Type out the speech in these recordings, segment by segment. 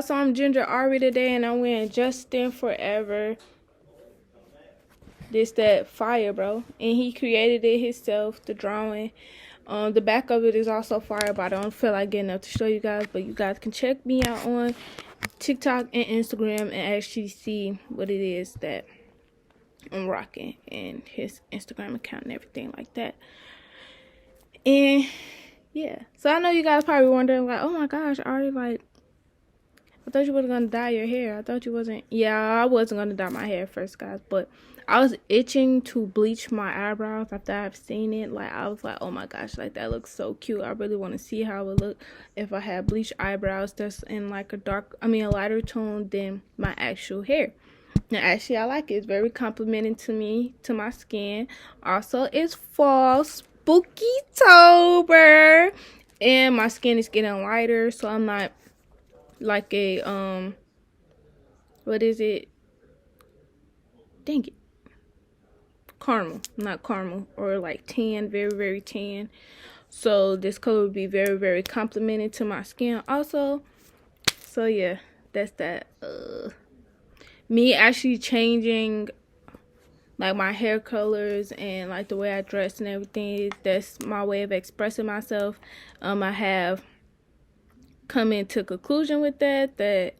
y'all, so I'm Ginger Ari today, and I'm wearing Justin Forever. This that fire, bro, and he created it himself. The drawing, the back of it is also fire, but I don't feel like getting up to show you guys. But you guys can check me out on TikTok and Instagram and actually see what it is that I'm rocking and his Instagram account and everything like that. And yeah, so I know you guys probably wondering like, oh my gosh, Ari, like, I thought you were gonna dye your hair. I thought you wasn't. Yeah, I wasn't gonna dye my hair first, guys. But I was itching to bleach my eyebrows after I've seen it. Like, I was like, oh my gosh, like, that looks so cute. I really want to see how it would look if I had bleached eyebrows that's in like a lighter tone than my actual hair. And actually, I like it. It's very complimenting to me, to my skin. Also, it's fall, spooky-tober, and my skin is getting lighter, so I'm not like a what is it, dang it, caramel, not caramel, or like tan, very very tan. So this color would be very very complimenting to my skin also. So yeah, that's that. Me actually changing like my hair colors and like the way I dress and everything, that's my way of expressing myself. I have come into conclusion with that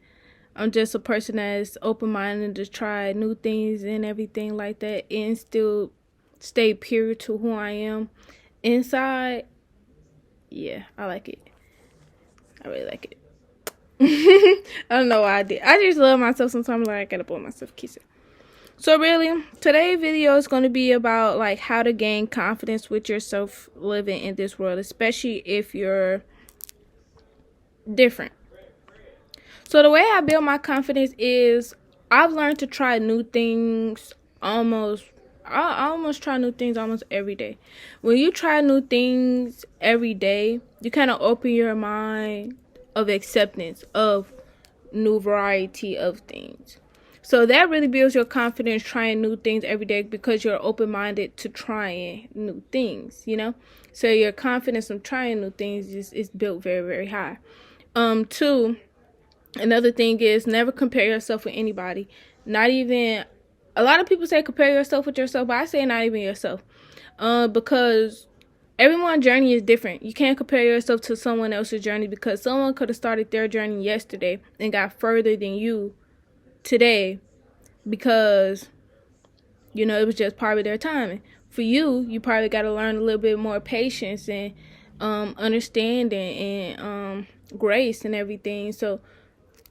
I'm just a person that's open-minded to try new things and everything like that, and still stay pure to who I am inside. Yeah, I like it. I really like it. I don't know why I did. I just love myself sometimes. Like, I gotta blow myself kissing. So really, today's video is going to be about like how to gain confidence with yourself living in this world, especially if you're different. So the way I build my confidence is I've learned to try new things I almost try new things almost every day. When you try new things every day, you kind of open your mind of acceptance of new variety of things. So that really builds your confidence trying new things every day, because you're open-minded to trying new things, you know? So your confidence of trying new things is built very, very high. Two, another thing is never compare yourself with anybody. Not even, a lot of people say compare yourself with yourself, but I say not even yourself. Because everyone's journey is different. You can't compare yourself to someone else's journey, because someone could have started their journey yesterday and got further than you today, because, you know, it was just part of their timing. For you, you probably got to learn a little bit more patience and understanding and grace and everything. So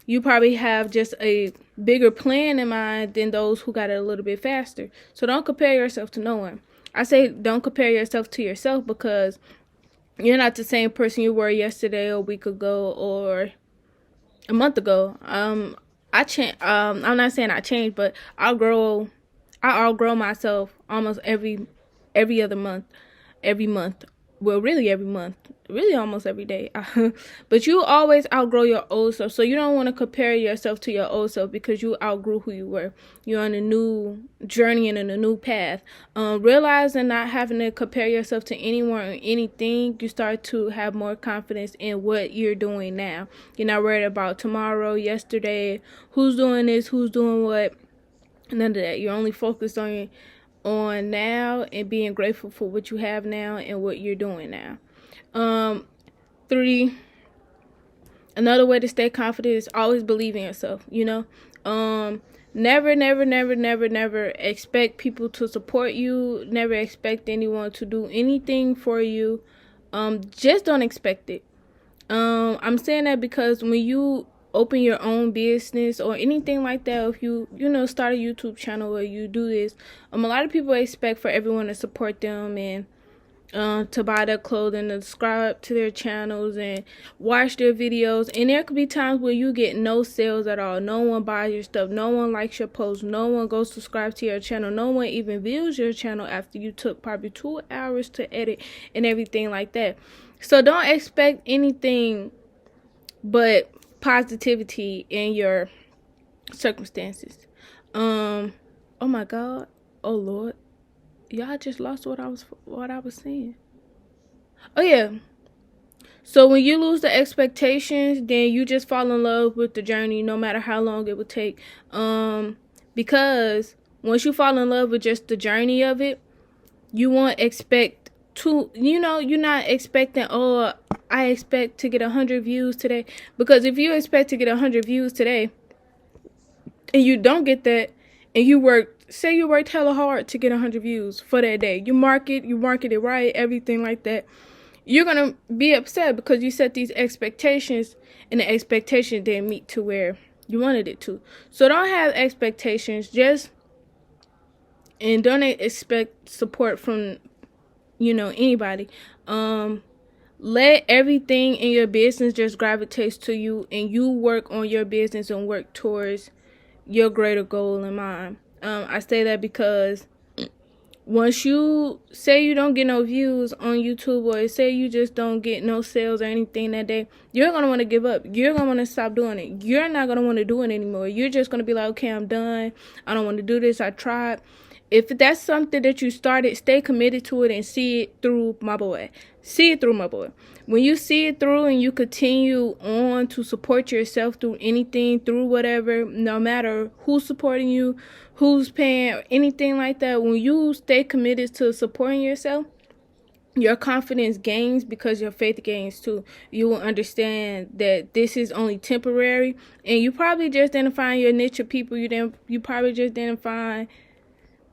you probably have just a bigger plan in mind than those who got it a little bit faster. So don't compare yourself to no one. I say don't compare yourself to yourself, because you're not the same person you were yesterday or a week ago or a month ago. I change. I'm not saying I changed, but I outgrow myself almost every other month, every month. Well, really every month, really almost every day. But you always outgrow your old self, so you don't want to compare yourself to your old self, because you outgrew who you were. You're on a new journey and in a new path. Realizing not having to compare yourself to anyone or anything, you start to have more confidence in what you're doing now. You're not worried about tomorrow, yesterday, who's doing this, who's doing what. None of that. You're only focused on now and being grateful for what you have now and what you're doing now. 3, another way to stay confident is always believe in yourself, you know. Never expect people to support you. Never expect anyone to do anything for you. Just don't expect it. I'm saying that because when you open your own business or anything like that, if you start a YouTube channel or you do this, a lot of people expect for everyone to support them and to buy their clothing, to subscribe to their channels and watch their videos. And there could be times where you get no sales at all. No one buys your stuff. No one likes your posts. No one goes subscribe to your channel. No one even views your channel after you took probably 2 hours to edit and everything like that. So don't expect anything but positivity in your circumstances. Oh my God. Oh Lord. Y'all just lost what I was saying. Oh yeah. So when you lose the expectations, then you just fall in love with the journey, no matter how long it would take. Because once you fall in love with just the journey of it, you won't expect to, you're not expecting, oh, I expect to get 100 views today. Because if you expect to get 100 views today and you don't get that, and you worked hella hard to get 100 views for that day, you market it right, everything like that, you're gonna be upset because you set these expectations and the expectation didn't meet to where you wanted it to. So don't have expectations, and don't expect support from anybody. Let everything in your business just gravitate to you, and you work on your business and work towards your greater goal in mind. I say that because once you say you don't get no views on YouTube, or say you just don't get no sales or anything that day, you're going to want to give up. You're going to want to stop doing it. You're not going to want to do it anymore. You're just going to be like, okay, I'm done. I don't want to do this. I tried. If that's something that you started, stay committed to it and see it through, my boy. See it through, my boy. When you see it through and you continue on to support yourself through anything, through whatever, no matter who's supporting you, who's paying, or anything like that, when you stay committed to supporting yourself, your confidence gains because your faith gains too. You will understand that this is only temporary, and you probably just didn't find your niche of people. You probably just didn't find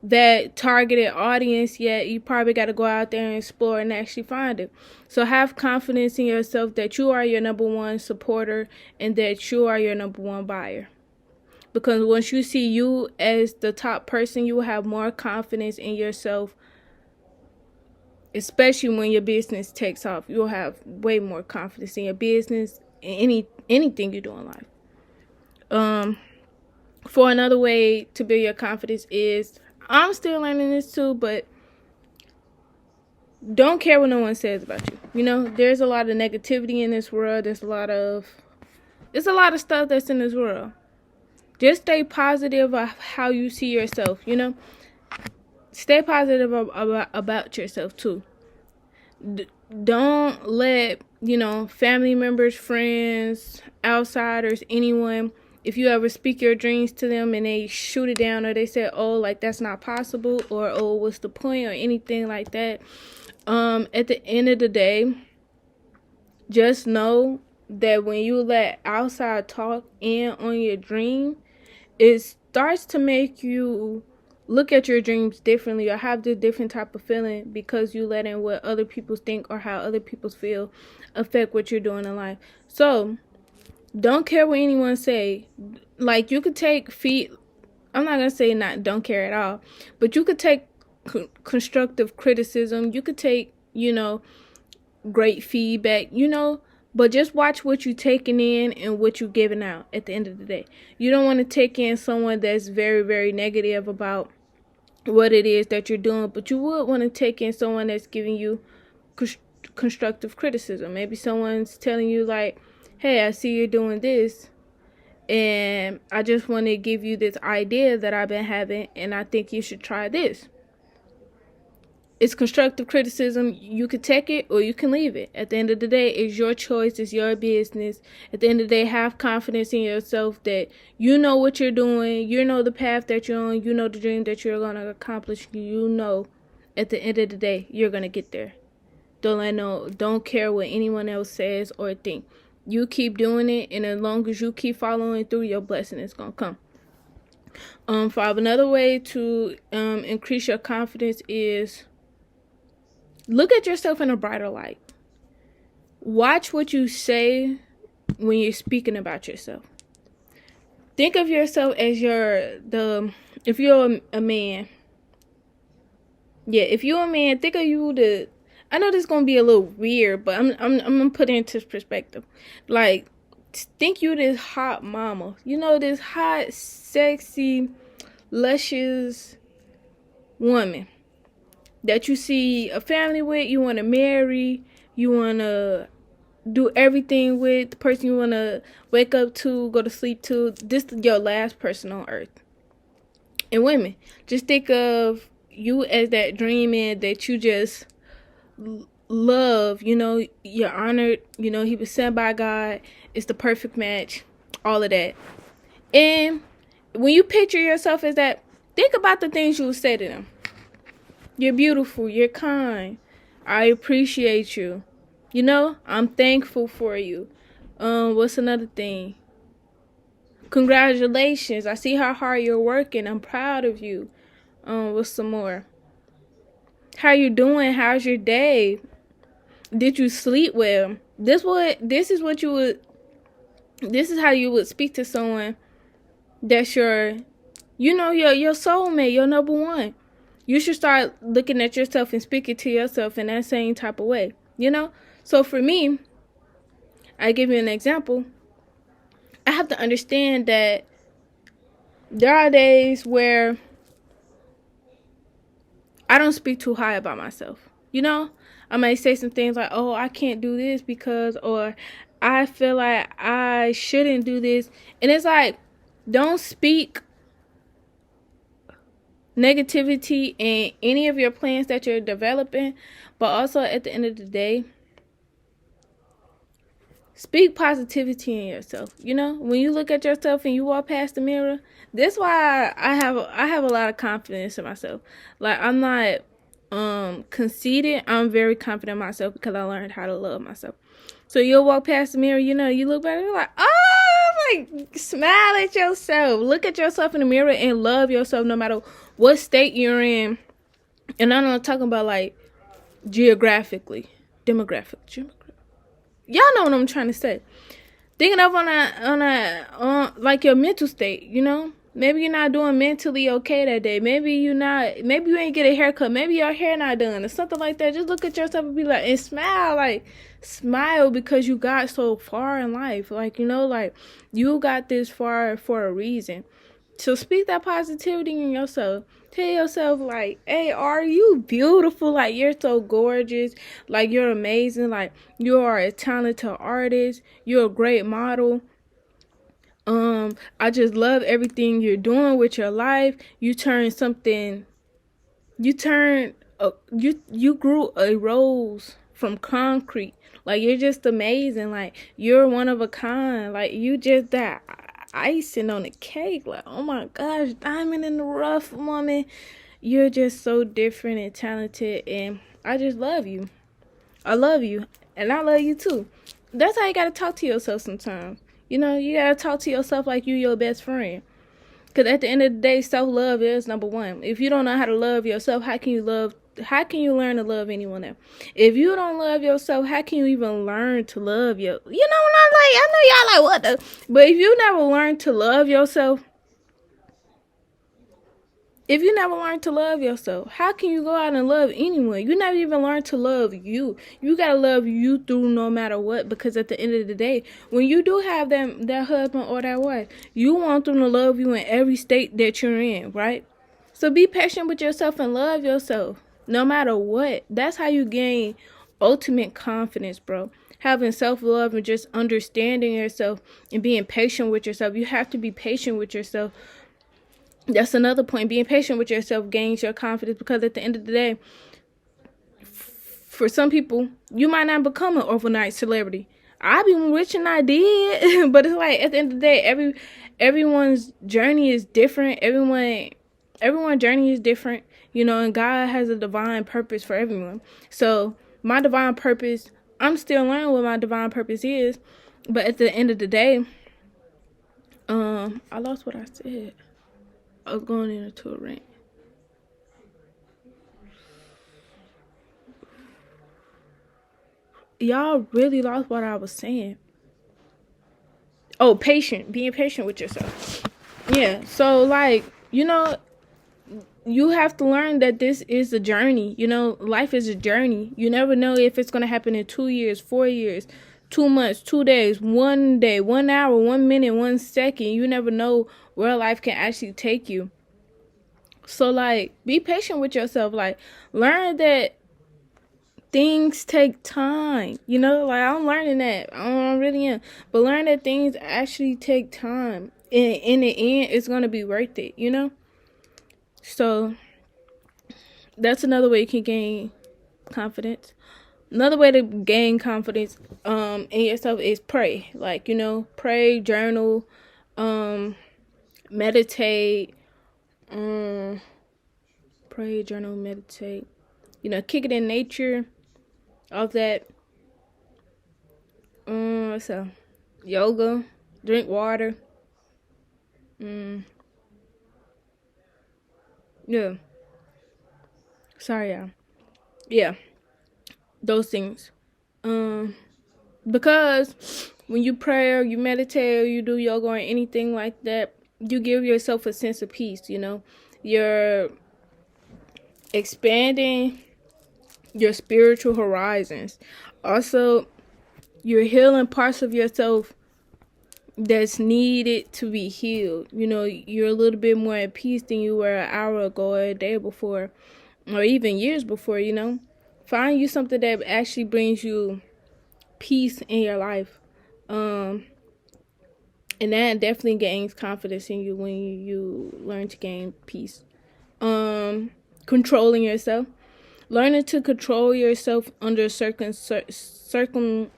that targeted audience yet. You probably got to go out there and explore and actually find it. So have confidence in yourself that you are your number one supporter and that you are your number one buyer. Because once you see you as the top person, you will have more confidence in yourself, especially when your business takes off. You'll have way more confidence in your business and anything you do in life. For another way to build your confidence is, I'm still learning this too, but don't care what no one says about you. There's a lot of negativity in this world. There's a lot of stuff that's in this world. Just stay positive of how you see yourself, Stay positive about yourself too. Don't let, family members, friends, outsiders, anyone, if you ever speak your dreams to them and they shoot it down, or they say, oh, like, that's not possible, or, oh, what's the point, or anything like that, at the end of the day, just know that when you let outside talk in on your dream, it starts to make you look at your dreams differently, or have this different type of feeling, because you let in what other people think or how other people feel affect what you're doing in life. So don't care what anyone say. Like, you could take I'm not gonna say don't care at all, but you could take constructive criticism. You could take great feedback, but just watch what you're taking in and what you're giving out at the end of the day. You don't want to take in someone that's very, very negative about what it is that you're doing, but you would want to take in someone that's giving you constructive criticism. Maybe someone's telling you, like, hey, I see you're doing this, and I just want to give you this idea that I've been having, and I think you should try this. It's constructive criticism. You can take it or you can leave it. At the end of the day, it's your choice. It's your business. At the end of the day, have confidence in yourself that you know what you're doing. You know the path that you're on. You know the dream that you're going to accomplish. You know at the end of the day, you're going to get there. Don't care what anyone else says or think. You keep doing it, and as long as you keep following through, your blessing is going to come. For another way to increase your confidence is, look at yourself in a brighter light. Watch what you say when you're speaking about yourself. Think of yourself as if you're a man. Yeah, if you're a man, think of you I know this is gonna be a little weird, but I'm gonna put it into perspective. Like, think you this hot mama. This hot, sexy, luscious woman that you see a family with, you want to marry, you want to do everything with, the person you want to wake up to, go to sleep to. This is your last person on earth. And women, just think of you as that dream man that you just love, you're honored, he was sent by God, it's the perfect match, all of that. And when you picture yourself as that, think about the things you would say to them. You're beautiful, you're kind, I appreciate you, I'm thankful for you. What's another thing? Congratulations, I see how hard you're working, I'm proud of you. What's some more? How you doing? How's your day? Did you sleep well? This is how you would speak to someone that's your soulmate, your number one. You should start looking at yourself and speaking to yourself in that same type of way. So for me, I give you an example. I have to understand that there are days where I don't speak too high about myself. I might say some things like, oh, I can't do this because, or I feel like I shouldn't do this. And it's like, don't speak negativity in any of your plans that you're developing. But also at the end of the day, speak positivity in yourself. When you look at yourself and you walk past the mirror, that's why I have a lot of confidence in myself. Like, I'm not conceited. I'm very confident in myself because I learned how to love myself. So you'll walk past the mirror, you look back and you're like, oh, like, smile at yourself. Look at yourself in the mirror and love yourself no matter what state you're in. And I'm not talking about like geographically, demographic. Y'all know what I'm trying to say. Thinking of on like your mental state, Maybe you're not doing mentally okay that day. Maybe you ain't get a haircut. Maybe your hair not done or something like that. Just look at yourself and be like, and smile because you got so far in life. Like, like you got this far for a reason. So speak that positivity in yourself. Tell yourself like, hey, are you beautiful? Like, you're so gorgeous. Like, you're amazing. Like, you are a talented artist. You're a great model. I just love everything you're doing with your life. You grew a rose from concrete. Like, you're just amazing. Like, you're one of a kind. Like, you just that icing on the cake. Like, oh my gosh, diamond in the rough, woman. You're just so different and talented, and I just love you. I love you, and I love you too. That's how you gotta talk to yourself sometimes. You gotta talk to yourself like you your best friend. Because at the end of the day, self-love is number one. If you don't know how to love yourself, how can you learn to love anyone else? If you don't love yourself, how can you even learn to love you? You know what I'm like? I know y'all like, what the? But if you never learn to love yourself, how can you go out and love anyone? You never even learned to love you. You gotta love you through no matter what, because at the end of the day, when you do have that husband or that wife, you want them to love you in every state that you're in, right? So be patient with yourself and love yourself no matter what. That's how you gain ultimate confidence, bro. Having self-love and just understanding yourself and being patient with yourself. You have to be patient with yourself. That's another point. Being patient with yourself gains your confidence, because at the end of the day, for some people, you might not become an overnight celebrity. I be wishing I did, but it's like at the end of the day, everyone's journey is different. Everyone's journey is different, and God has a divine purpose for everyone. So my divine purpose, I'm still learning what my divine purpose is, but at the end of the day, I lost what I said. I was going into a rant. Y'all really lost what I was saying. Oh, being patient with yourself. Yeah, so like, you have to learn that this is a journey. Life is a journey. You never know if it's going to happen in 2 years, 4 years, 2 months, 2 days, 1 day, 1 hour, 1 minute, 1 second. You never know where life can actually take you. So like, be patient with yourself. Like, learn that things take time. Like, I'm learning that. I really am. But learn that things actually take time. And in the end, it's going to be worth it, So that's another way you can gain confidence. Another way to gain confidence in yourself is pray. Like, pray, journal, meditate, um pray, journal, meditate. Kick it in nature, all that. So yoga, drink water. Mm, yeah. Sorry, y'all. Yeah, those things. Um, because when you pray or you meditate or you do yoga or anything like that, you give yourself a sense of peace. You're expanding your spiritual horizons. Also, you're healing parts of yourself that's needed to be healed. You're a little bit more at peace than you were an hour ago or a day before or even years before. Find you something that actually brings you peace in your life. And that definitely gains confidence in you when you learn to gain peace. Controlling yourself. Learning to control yourself under certain circumstances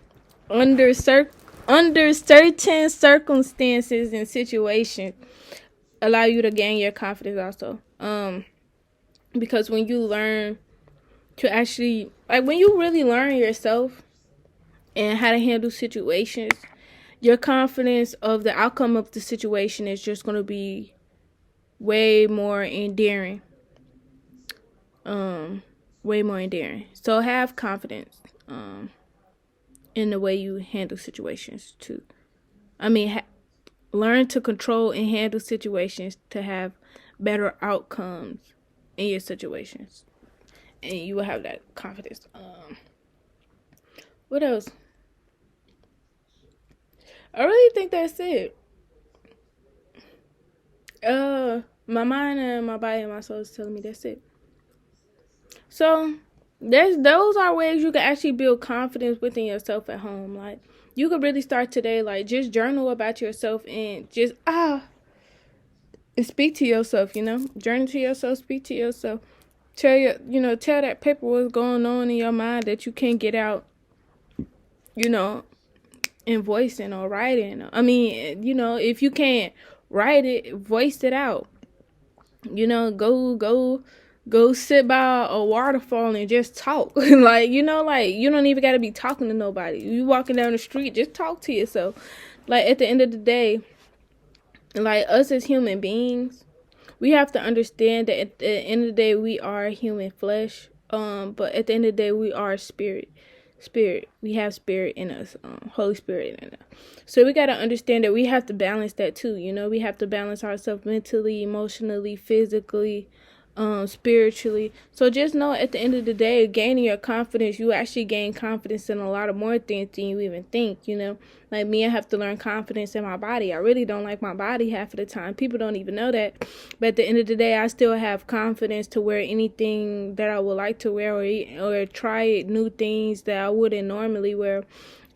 and situations allow you to gain your confidence also. Because when you learn to actually, like, when you really learn yourself and how to handle situations, your confidence of the outcome of the situation is just going to be way more endearing. Way more endearing. So have confidence in the way you handle situations too. Learn to control and handle situations to have better outcomes in your situations, and you will have that confidence. What else? I really think that's it. My mind and my body and my soul is telling me that's it. So those are ways you can actually build confidence within yourself at home. Like, you could really start today, like, just journal about yourself and just and speak to yourself. Journal to yourself, speak to yourself. Tell that paper what's going on in your mind that you can't get out. In voicing or writing. If you can't write it, voice it out. Go sit by a waterfall and just talk. Like, you don't even got to be talking to nobody. You walking down the street, just talk to yourself. Like, at the end of the day, like, us as human beings, we have to understand that at the end of the day, we are human flesh. But at the end of the day, we are spirit. We have spirit in us, Holy Spirit in us. So we got to understand that we have to balance that too. We have to balance ourselves mentally, emotionally, physically, spiritually. So just know, at the end of the day, gaining your confidence, you actually gain confidence in a lot of more things than you even think. Like me, I have to learn confidence in my body. I really don't like my body half of the time. People don't even know that. But at the end of the day, I still have confidence to wear anything that I would like to wear, or try new things that I wouldn't normally wear.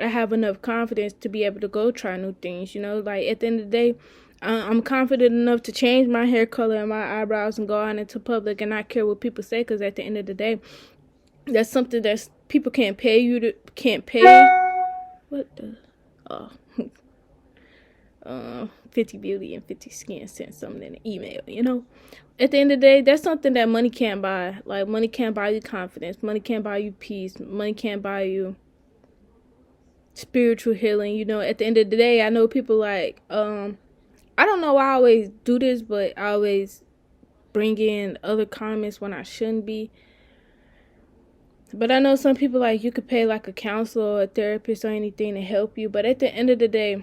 I have enough confidence to be able to go try new things. Like, at the end of the day, I'm confident enough to change my hair color and my eyebrows and go out into public and not care what people say, because at the end of the day, that's something that people can't pay. What the? Oh. 50 Beauty and 50 Skin sent something in an email. At the end of the day, that's something that money can't buy. Like, money can't buy you confidence. Money can't buy you peace. Money can't buy you spiritual healing. At the end of the day, I know people like, I don't know why I always do this, but I always bring in other comments when I shouldn't be. But I know some people, like, you could pay like a counselor or a therapist or anything to help you. But at the end of the day,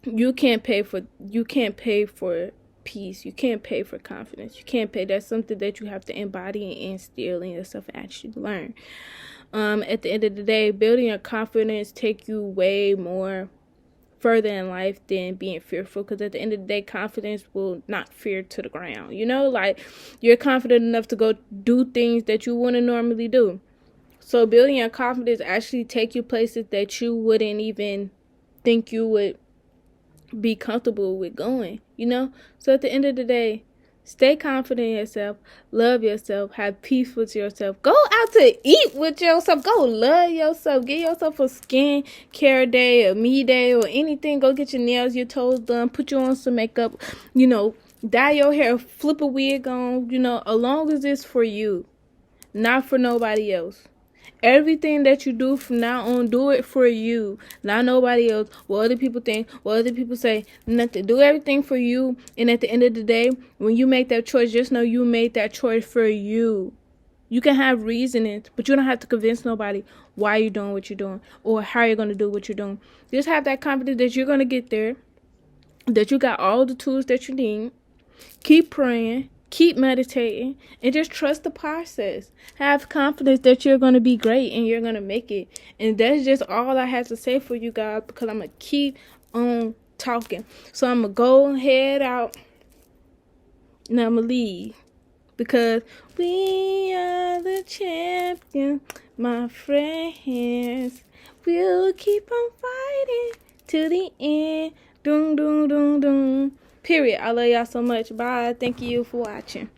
you can't pay for peace. You can't pay for confidence. You can't pay. That's something that you have to embody and instill in yourself and actually learn. At the end of the day, building your confidence take you way more further in life than being fearful, because at the end of the day, confidence will knock fear to the ground. Like, you're confident enough to go do things that you wouldn't normally do. So building your confidence actually take you places that you wouldn't even think you would be comfortable with going. So at the end of the day, Stay confident in yourself. Love yourself. Have peace with yourself. Go out to eat with yourself. Go love yourself. Get yourself a skin care day, a me day, or anything. Go get your nails, your toes done. Put you on some makeup. Dye your hair. Flip a wig on. As long as it's for you, not for nobody else. Everything that you do from now on, do it for you, not nobody else. What other people think, what other people say, nothing. Do everything for you. And at the end of the day, when you make that choice, just know you made that choice for you. You can have reasonings, but you don't have to convince nobody why you're doing what you're doing or how you're going to do what you're doing. Just have that confidence that you're going to get there, that you got all the tools that you need. Keep praying. Keep meditating and just trust the process. Have confidence that you're going to be great and you're going to make it. And that's just all I have to say for you guys, because I'm going to keep on talking. So I'm going to go head out and I'm going to leave, because we are the champions, my friends. We'll keep on fighting to the end. Doom, doom, doom, doom. Period. I love y'all so much. Bye. Thank you for watching.